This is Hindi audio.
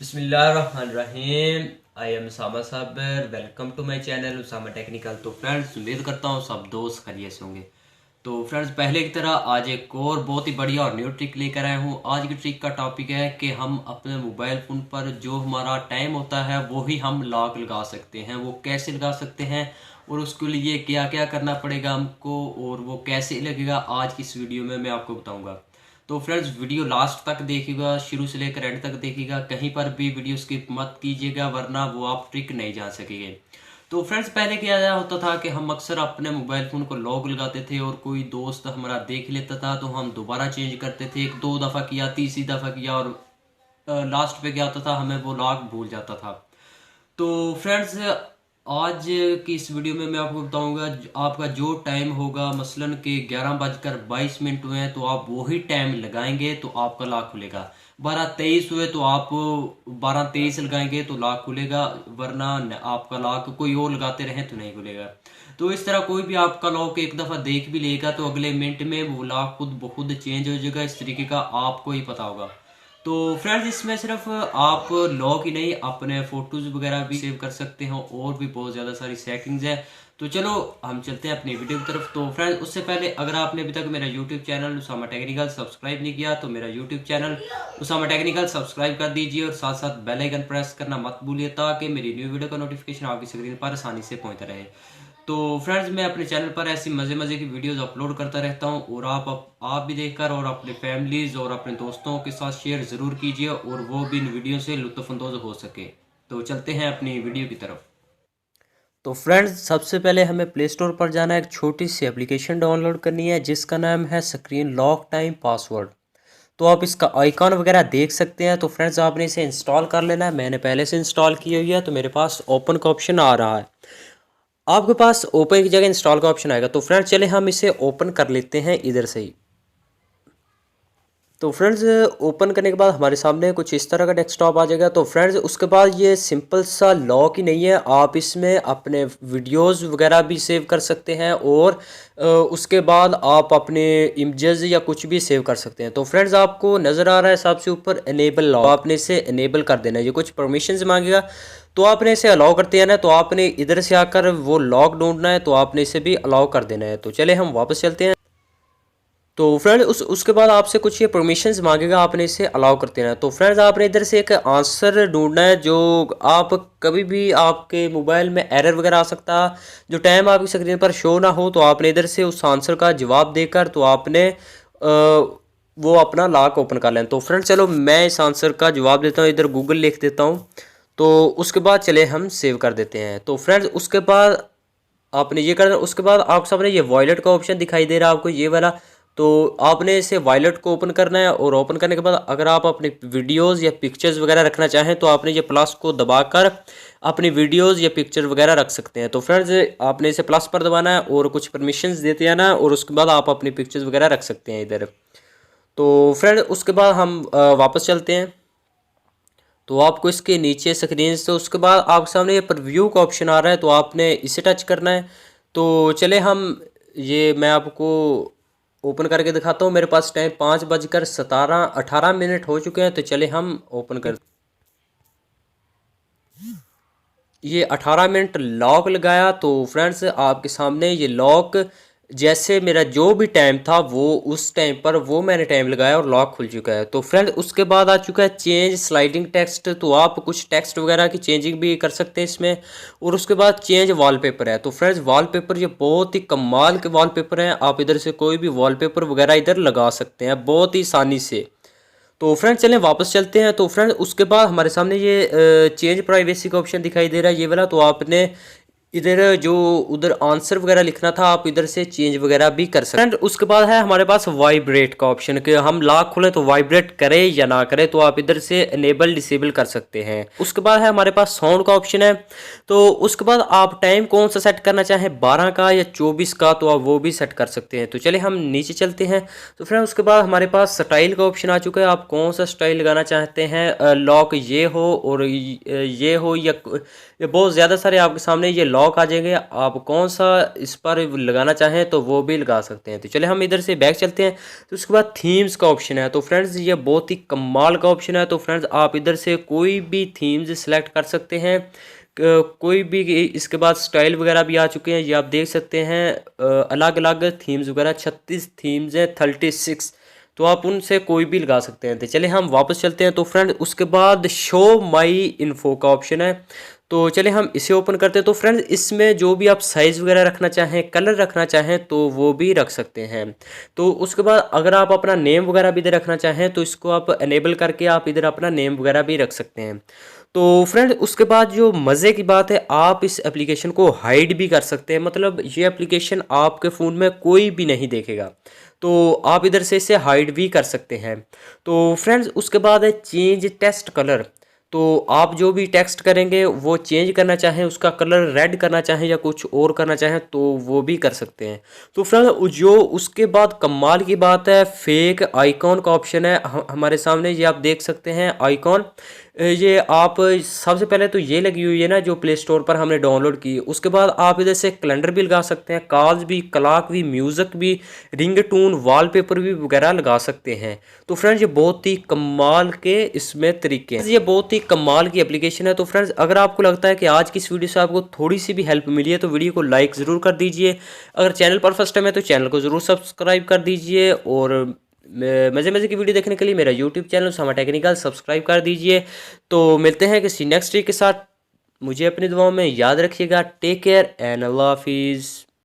बिस्मिल्लाहिर्रहमानिर्रहीम। आई am Usama Sabar. Welcome to my channel Usama Technical. तो फ्रेंड्स, उम्मीद करता हूँ सब दोस्त खैरियत से होंगे। तो फ्रेंड्स, पहले की तरह आज एक और बहुत ही बढ़िया और न्यू ट्रिक लेकर आया हूँ। आज की ट्रिक का टॉपिक है कि हम अपने मोबाइल फ़ोन पर जो हमारा टाइम होता है वो ही हम लॉक लगा सकते हैं। वो कैसे लगा सकते हैं और उसके लिए क्या क्या करना पड़ेगा हमको और वो कैसे लगेगा, आज की इस वीडियो में मैं आपको बताऊँगा। तो फ्रेंड्स, वीडियो लास्ट तक देखिएगा, शुरू से लेकर एंड तक देखिएगा, कहीं पर भी वीडियो स्किप मत कीजिएगा वरना वो आप ट्रिक नहीं जान सकेंगे। तो फ्रेंड्स, पहले क्या होता था कि हम अक्सर अपने मोबाइल फ़ोन को लॉक लगाते थे और कोई दोस्त हमारा देख लेता था तो हम दोबारा चेंज करते थे। एक दो दफ़ा किया, तीसरी दफ़ा किया और लास्ट पे क्या होता था, हमें वो लॉक भूल जाता था। तो फ्रेंड्स, आज की इस वीडियो में मैं आपको बताऊंगा आपका जो टाइम होगा, मसलन के 11:22 हुए हैं तो आप वही टाइम लगाएंगे तो आपका लॉक खुलेगा। 12:23 हुए तो आप 12:23 लगाएंगे तो लॉक खुलेगा, वरना आपका लॉक कोई और लगाते रहें तो नहीं खुलेगा। तो इस तरह कोई भी आपका लॉक एक दफ़ा देख भी लेगा तो अगले मिनट में वो लॉक खुद ब खुद चेंज हो जाएगा। इस तरीके का आपको ही पता होगा। तो फ्रेंड्स, इसमें सिर्फ आप लॉक ही नहीं, अपने फोटोज़ वगैरह भी सेव कर सकते हो और भी बहुत ज़्यादा सारी सेटिंग्स है। तो चलो हम चलते हैं अपनी वीडियो की तरफ। तो फ्रेंड्स, उससे पहले अगर आपने अभी तक मेरा YouTube channel Usama Technical subscribe नहीं किया तो मेरा YouTube channel Usama Technical subscribe कर दीजिए और साथ साथ बेल आइकन प्रेस करना मत भूलिए ताकि मेरी न्यू वीडियो का नोटिफिकेशन आपकी स्क्रीन पर आसानी से पहुंचता रहे। तो फ्रेंड्स, मैं अपने चैनल पर ऐसी मज़े मज़े की वीडियोस अपलोड करता रहता हूँ और आप भी देखकर और अपने फैमिलीज़ और अपने दोस्तों के साथ शेयर ज़रूर कीजिए और वो भी इन वीडियो से लुत्फ़अंदोज़ हो सके। तो चलते हैं अपनी वीडियो की तरफ। तो फ्रेंड्स, सबसे पहले हमें प्ले स्टोर पर जाना है। एक छोटी सी एप्लीकेशन डाउनलोड करनी है जिसका नाम है स्क्रीन लॉक टाइम पासवर्ड। तो आप इसका आइकॉन वगैरह देख सकते हैं। तो फ्रेंड्स, आपने इसे इंस्टॉल कर लेना है। मैंने पहले से इंस्टॉल की हुई है तो मेरे पास ओपन का ऑप्शन आ रहा है। आपके पास ओपन की जगह इंस्टॉल का ऑप्शन आएगा। तो फ्रेंड्स, चले हम इसे ओपन कर लेते हैं इधर से ही। तो फ्रेंड्स, ओपन करने के बाद हमारे सामने कुछ इस तरह का डेस्कटॉप आ जाएगा। तो फ्रेंड्स, उसके बाद ये सिंपल सा लॉक ही नहीं है, आप इसमें अपने वीडियोस वगैरह भी सेव कर सकते हैं और उसके बाद आप अपने इमेजेस या कुछ भी सेव कर सकते हैं। तो फ्रेंड्स, आपको नज़र आ रहा है सबसे ऊपर इनेबल लॉक, आपने इसे इनेबल कर देना है। ये कुछ परमिशंस मांगेगा तो आपने इसे अलाउ करते हैं ना, तो आपने इधर से आकर वो लॉक ढूंढना है तो आपने इसे भी अलाउ कर देना है। तो चले हम वापस चलते हैं। तो फ्रेंड, उसके बाद आपसे कुछ ये परमिशंस मांगेगा, आपने इसे अलाउ करते हैं। तो फ्रेंड्स, आपने इधर से एक आंसर ढूंढना है जो आप कभी भी आपके मोबाइल में एरर वगैरह आ सकता है, जो टाइम आपकी स्क्रीन पर शो ना हो। तो आपने इधर से उस आंसर का जवाब देकर तो आपने वो अपना लॉक ओपन कर लेना। तो फ्रेंड, चलो मैं इस आंसर का जवाब देता हूँ, इधर गूगल लिख देता हूँ। तो उसके बाद चले हम सेव कर देते हैं। तो फ्रेंड्स, उसके बाद आपने ये करना। उसके बाद आपके सामने ये वॉलेट का ऑप्शन दिखाई दे रहा है आपको, ये वाला। तो आपने इसे वॉलेट को ओपन करना है और ओपन करने के बाद अगर आप अपने वीडियोस या पिक्चर्स वगैरह रखना चाहें तो आपने ये प्लस को दबाकर अपनी वीडियोस या पिक्चर वगैरह रख सकते हैं। तो फ्रेंड्स, आपने इसे प्लस पर दबाना है और कुछ परमिशंस देते हैं ना, और उसके बाद आप अपनी पिक्चर्स वगैरह रख सकते हैं इधर। तो फ्रेंड, उसके बाद हम वापस चलते हैं। तो आपको इसके नीचे स्क्रीन से उसके बाद आपके सामने ये प्रीव्यू का ऑप्शन आ रहा है तो आपने इसे टच करना है। तो चले हम, ये मैं आपको ओपन करके दिखाता हूँ। मेरे पास टाइम 5:18 हो चुके हैं। तो चले हम ओपन कर, ये 18 मिनट लॉक लगाया। तो फ्रेंड्स, आपके सामने ये लॉक, जैसे मेरा जो भी टाइम था वो उस टाइम पर वो मैंने टाइम लगाया और लॉक खुल चुका है। तो फ्रेंड्स, उसके बाद आ चुका है चेंज स्लाइडिंग टेक्स्ट। तो आप कुछ टेक्स्ट वगैरह की चेंजिंग भी कर सकते हैं इसमें। और उसके बाद चेंज वॉलपेपर है। तो फ्रेंड्स, वॉलपेपर ये बहुत ही कमाल के वॉलपेपर हैं। आप इधर से कोई भी वॉलपेपर वगैरह इधर लगा सकते हैं बहुत ही आसानी से। तो फ्रेंड्स, चलें वापस चलते हैं। तो फ्रेंड्स, उसके बाद हमारे सामने ये चेंज प्राइवेसी का ऑप्शन दिखाई दे रहा है, ये वाला। तो आपने इधर जो उधर आंसर वगैरह लिखना था आप इधर से चेंज वगैरह भी कर सकते हैं। फ्रेंड, उसके बाद है हमारे पास वाइब्रेट का ऑप्शन कि हम लॉक खोलें तो वाइब्रेट करे या ना करे, तो आप इधर से इनेबल डिसेबल कर सकते हैं। उसके बाद है हमारे पास साउंड का ऑप्शन है। तो उसके बाद आप टाइम कौन सा सेट करना चाहें, 12 का या 24 का, तो आप वो भी सेट कर सकते हैं। तो चलिए हम नीचे चलते हैं। तो फ्रेंड, उसके बाद हमारे पास स्टाइल का ऑप्शन आ चुका है। आप कौन सा स्टाइल लगाना चाहते हैं, लॉक ये हो और ये हो, या बहुत ज़्यादा सारे आपके सामने ये लॉक लॉक आ जाएंगे, आप कौन सा इस पर लगाना चाहें तो वो भी लगा सकते हैं। तो चले हम इधर से बैक चलते हैं। तो उसके बाद थीम्स का ऑप्शन है। तो फ्रेंड्स ये बहुत ही कमाल का ऑप्शन है। तो फ्रेंड्स आप इधर से कोई भी थीम्स सेलेक्ट कर सकते हैं, कोई भी। इसके बाद स्टाइल वगैरह भी आ चुके हैं, ये आप देख सकते हैं। अलग अलग थीम्स वगैरह 36 थीम्स हैं, 36। तो आप उनसे कोई भी लगा सकते हैं। तो चले हम वापस चलते हैं। तो फ्रेंड उसके बाद शो माई इन्फो का ऑप्शन है। तो चले हम इसे ओपन करते हैं। तो फ्रेंड्स इसमें जो भी आप साइज़ वगैरह रखना चाहें, कलर रखना चाहें तो वो भी रख सकते हैं। तो उसके बाद अगर आप अपना नेम वगैरह भी इधर रखना चाहें तो इसको आप अनेबल करके आप इधर अपना नेम वगैरह भी रख सकते हैं। तो फ्रेंड उसके बाद जो मज़े की बात है, आप इस एप्लीकेशन को हाइड भी कर सकते हैं। मतलब ये एप्लीकेशन आपके फ़ोन में कोई भी नहीं देखेगा, तो आप इधर से इसे हाइड भी कर सकते हैं। तो फ्रेंड्स उसके बाद है चेंज टेक्स्ट कलर। तो आप जो भी टेक्स्ट करेंगे वो चेंज करना चाहें, उसका कलर रेड करना चाहें या कुछ और करना चाहें तो वो भी कर सकते हैं। तो फ्रेंड्स जो उसके बाद कमाल की बात है, फेक आइकॉन का ऑप्शन है हमारे सामने, ये आप देख सकते हैं आइकॉन। ये आप सबसे पहले तो ये लगी हुई है ना जो प्ले स्टोर पर हमने डाउनलोड की। उसके बाद आप इधर से कैलेंडर भी लगा सकते हैं, कॉल्स भी, क्लॉक भी, म्यूज़िक भी, रिंग टून, वॉलपेपर भी वगैरह लगा सकते हैं। तो फ्रेंड्स ये बहुत ही कमाल के इसमें तरीके हैं, ये बहुत ही कमाल की एप्लीकेशन है। तो फ्रेंड्स अगर आपको लगता है कि आज की इस वीडियो से आपको थोड़ी सी भी हेल्प मिली है तो वीडियो को लाइक ज़रूर कर दीजिए। अगर चैनल पर फर्स्ट टाइम है तो चैनल को ज़रूर सब्सक्राइब कर दीजिए, और मज़े मज़े की वीडियो देखने के लिए मेरा YouTube channel Usama Technical subscribe कर दीजिए। तो मिलते हैं किसी नेक्स्ट वीक के साथ। मुझे अपनी दुआओं में याद रखिएगा। टेक केयर एंड अल्लाह हाफिज़।